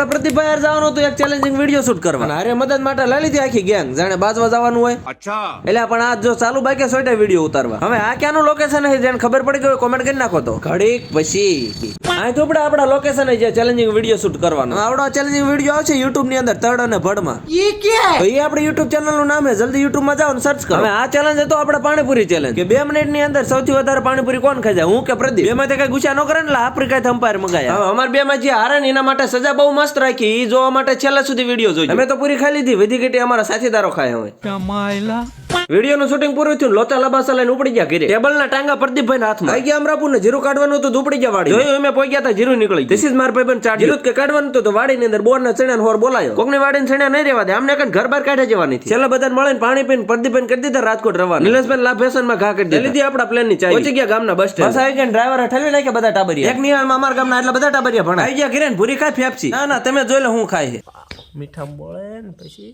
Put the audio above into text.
આપણે પ્રતિભાઈ યાર જવાનું હતું એક ચેલેન્જિંગ વિડીયો શૂટ કરવા. અરે મદદ માટે લઈ લીધી આખી ગેંગ, જાણે બાજવા જવાનું હોય. અચ્છા. એટલે પણ આજ જો ચાલુ બાઈકે સોટા વિડીયો ઉતારવા. હવે આ ક્યાંનું લોકેશન છે જેને ખબર પડી ગઈ કોમેન્ટ કરી નાખો તો. ઘડીક પછી આ તો આપણા લોકેશન જે ચેલેન્જિંગ વિડીયો શૂટ કરવાનો. આવડો ચેલેન્જિંગ વિડીયો આવશે YouTube ની અંદર તડ અને ભડમાં. એ કે તો એ આપણી YouTube ચેનલ નું નામ છે, જલ્દી YouTube માં જાઓ અને સર્ચ કરો. હવે આ ચેલેન્જ હતો આપણે પાણીપુરી ચેલેન્જ કે 2 મિનિટ ની અંદર સૌથી વધારે પાણીપુરી કોણ ખાઈ જાય, હું કે પ્રદીપ. બે માંથી કઈ ગુસ્સા ન કરે ને આફ્રિકા થંપાયર મંગાયા. હવે અમાર બે માં જે હારે ને એના માટે સજા બહુ મસ્ત રાખી, ઈ જોવા માટે છેલ્લા સુધી વિડીયો જોજો. અમે તો પૂરી ખાઈ લીધી, વધી ઘટી અમારા સાથીદારો ખાય. હવે કમાયલા વિડીયો નું શૂટિંગ પૂરું થયું, લોચા લબાસા લઈને ઉપડી ગયા ઘરે. ટેબલ ના ટાંગા પ્રદીપભાઈ ના હાથમાં. આઈ ગયા અમરાપુર ને જીરું કાઢવાનું હતું, ઉપડી ગયા વાડી. જોયું અમે પોઈ ગયા હતા, જીરું નીકળી. ધીસ ઇઝ માર ભાઈ ચાટ જીરું કે કાઢવાનું હતું તો વાડી ની અંદર બોર ના ચણા હોર બોલાયો. કોકની વાડી ને ચણા નહીં રહેવા દે, આમને કઈ ઘર બહાર કાઢે જવાની હતી. છેલ્લા બધા મળે પાણી પીને પ્રદીપભાઈ કરી દીધા રાજકોટ રવાના. નિલેશભાઈ લાભેશન માં ઘા કરી દીધી આપડા પ્લેન ની ચાવી. પહોંચી ગયા ગામના બસ સ્ટેન્ડ. બસ આવી ગયા, ડ્રાઈવર ઠલવી નાખ્યા બધા ટાબરિયા. એક નિહાળ માં અમારા ગામના એટલા બધા ટાબરિયા ભણા. આવી ગયા ઘરે ભૂરી ખાય ફેફસી. ના ના તમે જોઈ લો હું ખાય. મીઠા બોળે ને પછી